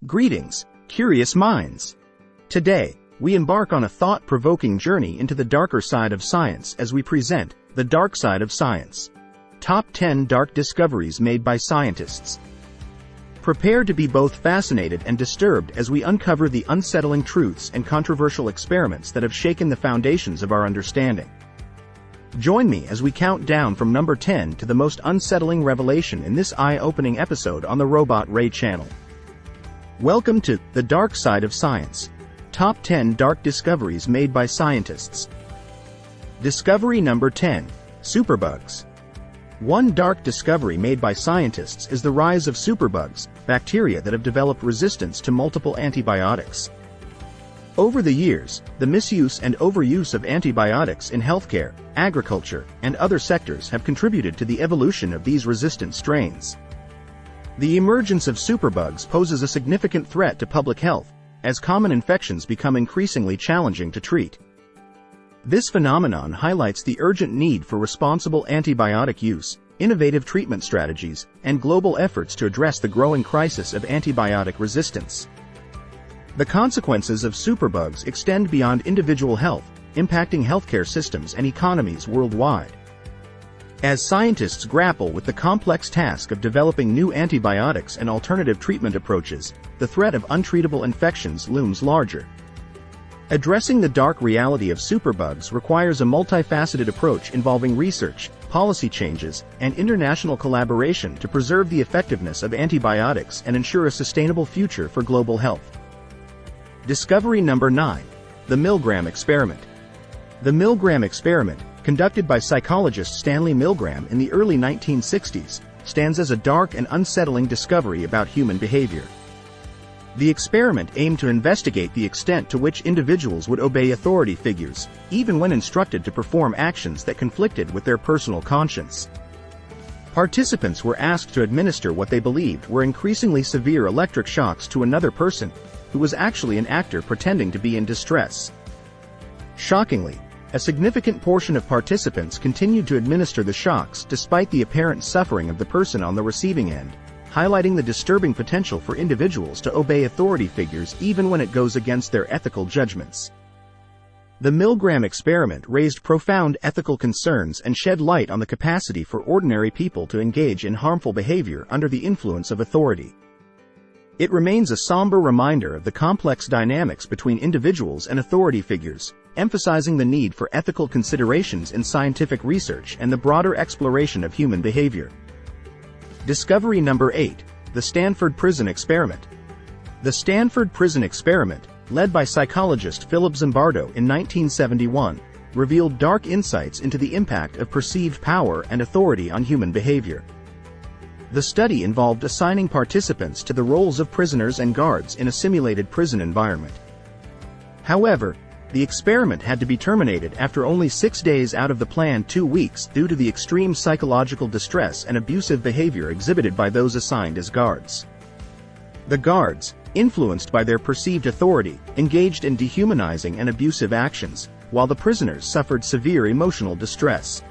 Greetings, curious minds! Today, we embark on a thought-provoking journey into the darker side of science as we present The Dark Side of Science. Top 10 Dark Discoveries Made by Scientists. Prepare to be both fascinated and disturbed as we uncover the unsettling truths and controversial experiments that have shaken the foundations of our understanding. Join me as we count down from number 10 to the most unsettling revelation in this eye-opening episode on the RobotRay channel. Welcome to The Dark Side of Science. Top 10 Dark Discoveries Made by Scientists. Discovery number 10. Superbugs. One dark discovery made by scientists is the rise of superbugs, bacteria that have developed resistance to multiple antibiotics. Over the years, the misuse and overuse of antibiotics in healthcare, agriculture, and other sectors have contributed to the evolution of these resistant strains. The emergence of superbugs poses a significant threat to public health, as common infections become increasingly challenging to treat. This phenomenon highlights the urgent need for responsible antibiotic use, innovative treatment strategies, and global efforts to address the growing crisis of antibiotic resistance. The consequences of superbugs extend beyond individual health, impacting healthcare systems and economies worldwide. As scientists grapple with the complex task of developing new antibiotics and alternative treatment approaches, the threat of untreatable infections looms larger. Addressing the dark reality of superbugs requires a multifaceted approach involving research, policy changes, and international collaboration to preserve the effectiveness of antibiotics and ensure a sustainable future for global health. Discovery number 9. The Milgram Experiment. The Milgram Experiment, conducted by psychologist Stanley Milgram in the early 1960s, stands as a dark and unsettling discovery about human behavior. The experiment aimed to investigate the extent to which individuals would obey authority figures, even when instructed to perform actions that conflicted with their personal conscience. Participants were asked to administer what they believed were increasingly severe electric shocks to another person, who was actually an actor pretending to be in distress. Shockingly, a significant portion of participants continued to administer the shocks despite the apparent suffering of the person on the receiving end, highlighting the disturbing potential for individuals to obey authority figures even when it goes against their ethical judgments. The Milgram experiment raised profound ethical concerns and shed light on the capacity for ordinary people to engage in harmful behavior under the influence of authority. It remains a somber reminder of the complex dynamics between individuals and authority figures, emphasizing the need for ethical considerations in scientific research and the broader exploration of human behavior. Discovery number 8. The Stanford Prison Experiment. The Stanford Prison Experiment, led by psychologist Philip Zimbardo in 1971, revealed dark insights into the impact of perceived power and authority on human behavior. The study involved assigning participants to the roles of prisoners and guards in a simulated prison environment. However, the experiment had to be terminated after only 6 days out of the planned 2 weeks due to the extreme psychological distress and abusive behavior exhibited by those assigned as guards. The guards, influenced by their perceived authority, engaged in dehumanizing and abusive actions, while the prisoners suffered severe emotional distress.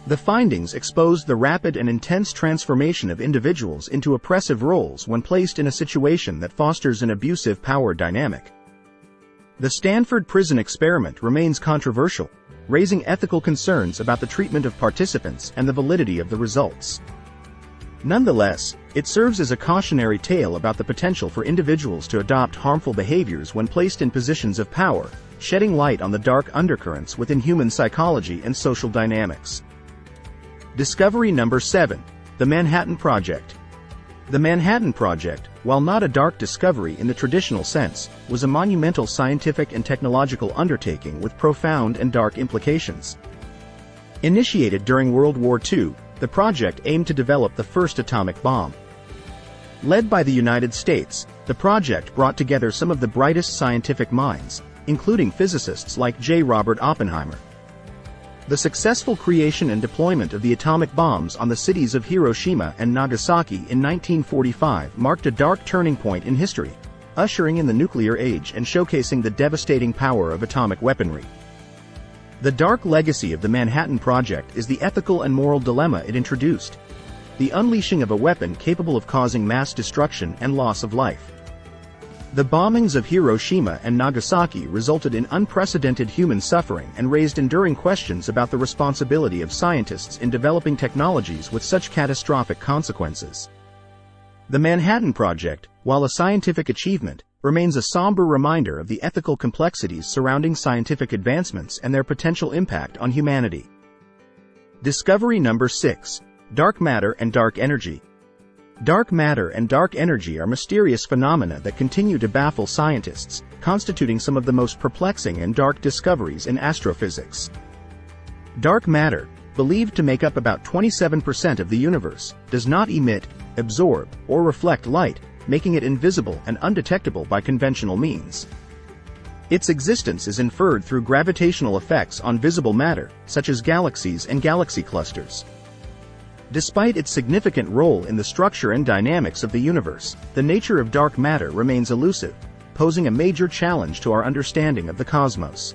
The findings exposed the rapid and intense transformation of individuals into oppressive roles when placed in a situation that fosters an abusive power dynamic. The Stanford Prison Experiment remains controversial, raising ethical concerns about the treatment of participants and the validity of the results. Nonetheless, it serves as a cautionary tale about the potential for individuals to adopt harmful behaviors when placed in positions of power, shedding light on the dark undercurrents within human psychology and social dynamics. Discovery number 7. The Manhattan Project. The Manhattan Project, while not a dark discovery in the traditional sense, was a monumental scientific and technological undertaking with profound and dark implications. Initiated during World War II, the project aimed to develop the first atomic bomb. Led by the United States, the project brought together some of the brightest scientific minds, including physicists like J. Robert Oppenheimer. The successful creation and deployment of the atomic bombs on the cities of Hiroshima and Nagasaki in 1945 marked a dark turning point in history, ushering in the nuclear age and showcasing the devastating power of atomic weaponry. The dark legacy of the Manhattan Project is the ethical and moral dilemma it introduced: the unleashing of a weapon capable of causing mass destruction and loss of life. The bombings of Hiroshima and Nagasaki resulted in unprecedented human suffering and raised enduring questions about the responsibility of scientists in developing technologies with such catastrophic consequences. The Manhattan Project, while a scientific achievement, remains a somber reminder of the ethical complexities surrounding scientific advancements and their potential impact on humanity. Discovery number 6. Dark matter and dark energy. Dark matter and dark energy are mysterious phenomena that continue to baffle scientists, constituting some of the most perplexing and dark discoveries in astrophysics. Dark matter, believed to make up about 27% of the universe, does not emit, absorb, or reflect light, making it invisible and undetectable by conventional means. Its existence is inferred through gravitational effects on visible matter, such as galaxies and galaxy clusters. Despite its significant role in the structure and dynamics of the universe, the nature of dark matter remains elusive, posing a major challenge to our understanding of the cosmos.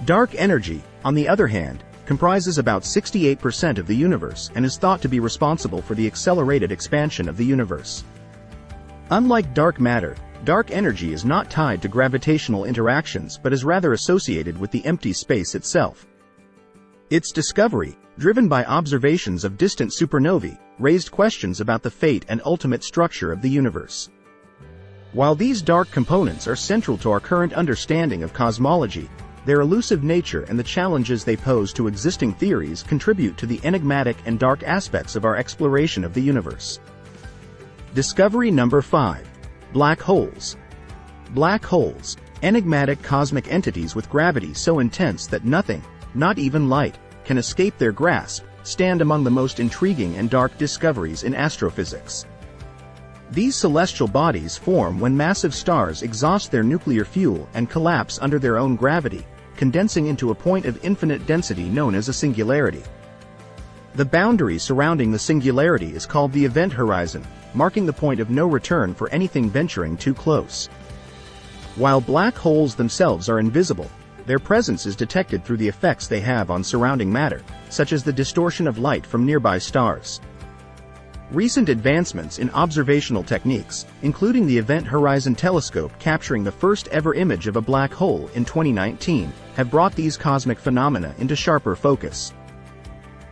Dark energy, on the other hand, comprises about 68% of the universe and is thought to be responsible for the accelerated expansion of the universe. Unlike dark matter, dark energy is not tied to gravitational interactions but is rather associated with the empty space itself. Its discovery, driven by observations of distant supernovae, raised questions about the fate and ultimate structure of the universe. While these dark components are central to our current understanding of cosmology, their elusive nature and the challenges they pose to existing theories contribute to the enigmatic and dark aspects of our exploration of the universe. Discovery number 5. Black holes. Black holes, enigmatic cosmic entities with gravity so intense that nothing, not even light, can escape their grasp, stand among the most intriguing and dark discoveries in astrophysics. These celestial bodies form when massive stars exhaust their nuclear fuel and collapse under their own gravity, condensing into a point of infinite density known as a singularity. The boundary surrounding the singularity is called the event horizon, marking the point of no return for anything venturing too close. While black holes themselves are invisible, their presence is detected through the effects they have on surrounding matter, such as the distortion of light from nearby stars. Recent advancements in observational techniques, including the Event Horizon Telescope capturing the first ever image of a black hole in 2019, have brought these cosmic phenomena into sharper focus.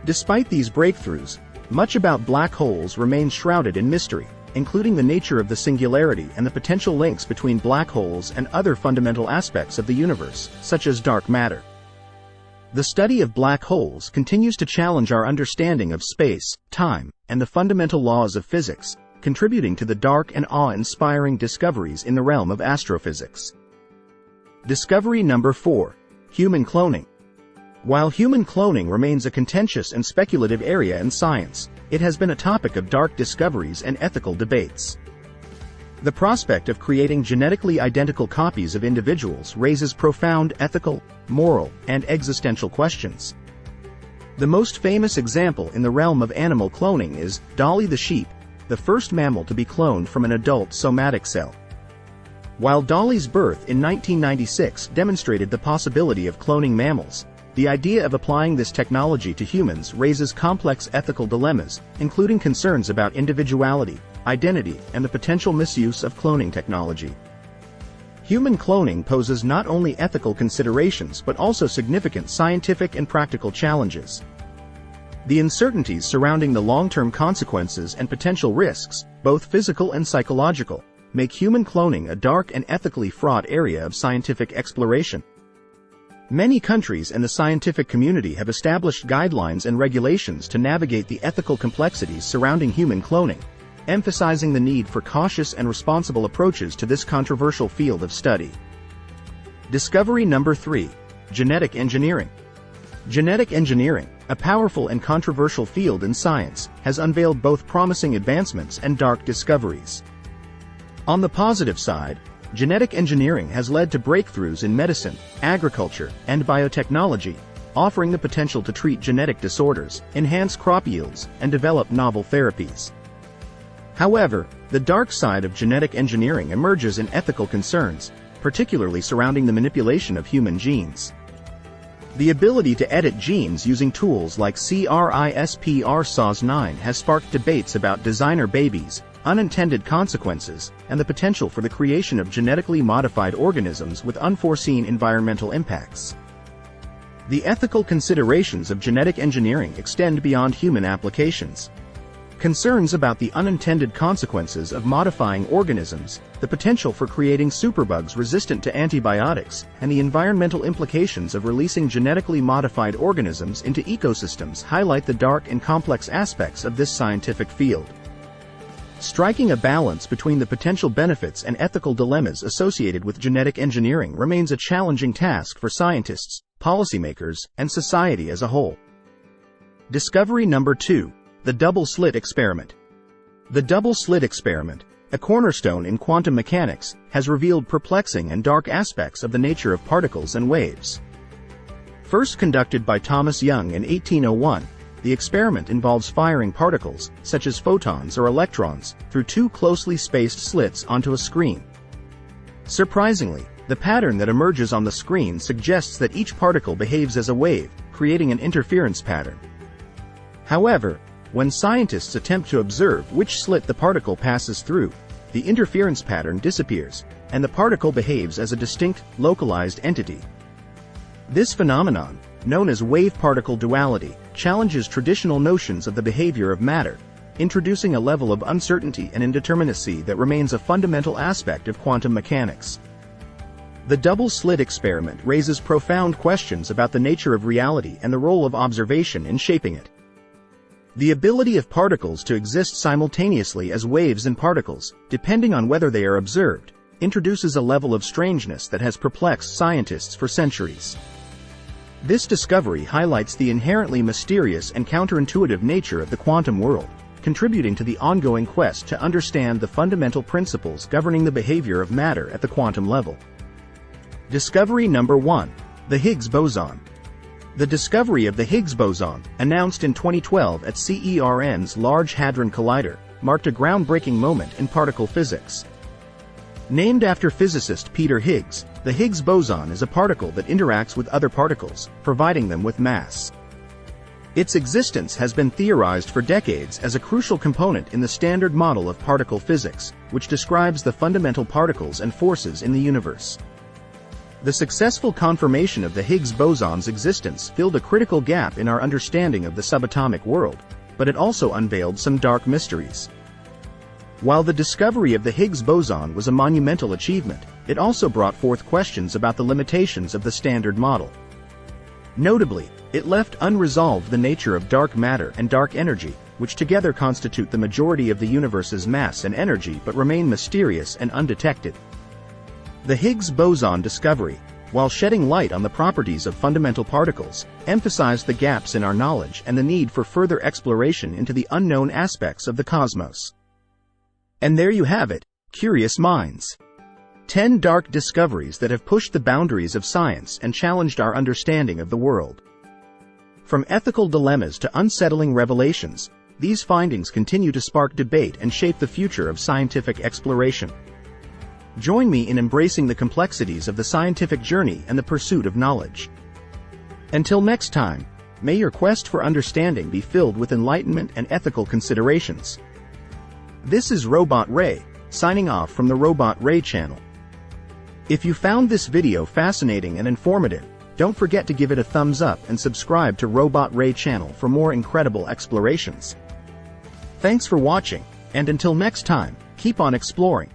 Despite these breakthroughs, much about black holes remains shrouded in mystery, including the nature of the singularity and the potential links between black holes and other fundamental aspects of the universe, such as dark matter. The study of black holes continues to challenge our understanding of space, time, and the fundamental laws of physics, contributing to the dark and awe-inspiring discoveries in the realm of astrophysics. Discovery number 4. Human cloning. While human cloning remains a contentious and speculative area in science, it has been a topic of dark discoveries and ethical debates. The prospect of creating genetically identical copies of individuals raises profound ethical, moral, and existential questions. The most famous example in the realm of animal cloning is Dolly the sheep, the first mammal to be cloned from an adult somatic cell. While Dolly's birth in 1996 demonstrated the possibility of cloning mammals, the idea of applying this technology to humans raises complex ethical dilemmas, including concerns about individuality, identity, and the potential misuse of cloning technology. Human cloning poses not only ethical considerations but also significant scientific and practical challenges. The uncertainties surrounding the long-term consequences and potential risks, both physical and psychological, make human cloning a dark and ethically fraught area of scientific exploration. Many countries and the scientific community have established guidelines and regulations to navigate the ethical complexities surrounding human cloning, emphasizing the need for cautious and responsible approaches to this controversial field of study. Discovery number 3. Genetic engineering. Genetic engineering, a powerful and controversial field in science, has unveiled both promising advancements and dark discoveries. On the positive side, genetic engineering has led to breakthroughs in medicine, agriculture, and biotechnology, offering the potential to treat genetic disorders, enhance crop yields, and develop novel therapies. However, the dark side of genetic engineering emerges in ethical concerns, particularly surrounding the manipulation of human genes. The ability to edit genes using tools like CRISPR-Cas9 has sparked debates about designer babies, unintended consequences, and the potential for the creation of genetically modified organisms with unforeseen environmental impacts. The ethical considerations of genetic engineering extend beyond human applications. Concerns about the unintended consequences of modifying organisms, the potential for creating superbugs resistant to antibiotics, and the environmental implications of releasing genetically modified organisms into ecosystems highlight the dark and complex aspects of this scientific field. Striking a balance between the potential benefits and ethical dilemmas associated with genetic engineering remains a challenging task for scientists, policymakers, and society as a whole. Discovery number 2. The double-slit experiment. The double-slit experiment, a cornerstone in quantum mechanics, has revealed perplexing and dark aspects of the nature of particles and waves. First conducted by Thomas Young in 1801, the experiment involves firing particles, such as photons or electrons, through two closely spaced slits onto a screen. Surprisingly, the pattern that emerges on the screen suggests that each particle behaves as a wave, creating an interference pattern. However, when scientists attempt to observe which slit the particle passes through, the interference pattern disappears, and the particle behaves as a distinct, localized entity. This phenomenon, known as wave-particle duality, challenges traditional notions of the behavior of matter, introducing a level of uncertainty and indeterminacy that remains a fundamental aspect of quantum mechanics. The double-slit experiment raises profound questions about the nature of reality and the role of observation in shaping it. The ability of particles to exist simultaneously as waves and particles, depending on whether they are observed, introduces a level of strangeness that has perplexed scientists for centuries. This discovery highlights the inherently mysterious and counterintuitive nature of the quantum world, contributing to the ongoing quest to understand the fundamental principles governing the behavior of matter at the quantum level. Discovery number 1. The Higgs boson. The discovery of the Higgs boson, announced in 2012 at CERN's Large Hadron Collider, marked a groundbreaking moment in particle physics. Named after physicist Peter Higgs, the Higgs boson is a particle that interacts with other particles, providing them with mass. Its existence has been theorized for decades as a crucial component in the Standard Model of particle physics, which describes the fundamental particles and forces in the universe. The successful confirmation of the Higgs boson's existence filled a critical gap in our understanding of the subatomic world, but it also unveiled some dark mysteries. While the discovery of the Higgs boson was a monumental achievement, it also brought forth questions about the limitations of the Standard Model. Notably, it left unresolved the nature of dark matter and dark energy, which together constitute the majority of the universe's mass and energy but remain mysterious and undetected. The Higgs boson discovery, while shedding light on the properties of fundamental particles, emphasized the gaps in our knowledge and the need for further exploration into the unknown aspects of the cosmos. And there you have it, curious minds. 10 dark discoveries that have pushed the boundaries of science and challenged our understanding of the world. From ethical dilemmas to unsettling revelations, these findings continue to spark debate and shape the future of scientific exploration. Join me in embracing the complexities of the scientific journey and the pursuit of knowledge. Until next time, may your quest for understanding be filled with enlightenment and ethical considerations. This is RobotRay, signing off from the RobotRay channel. If you found this video fascinating and informative, don't forget to give it a thumbs up and subscribe to RobotRay channel for more incredible explorations. Thanks for watching, and until next time, keep on exploring.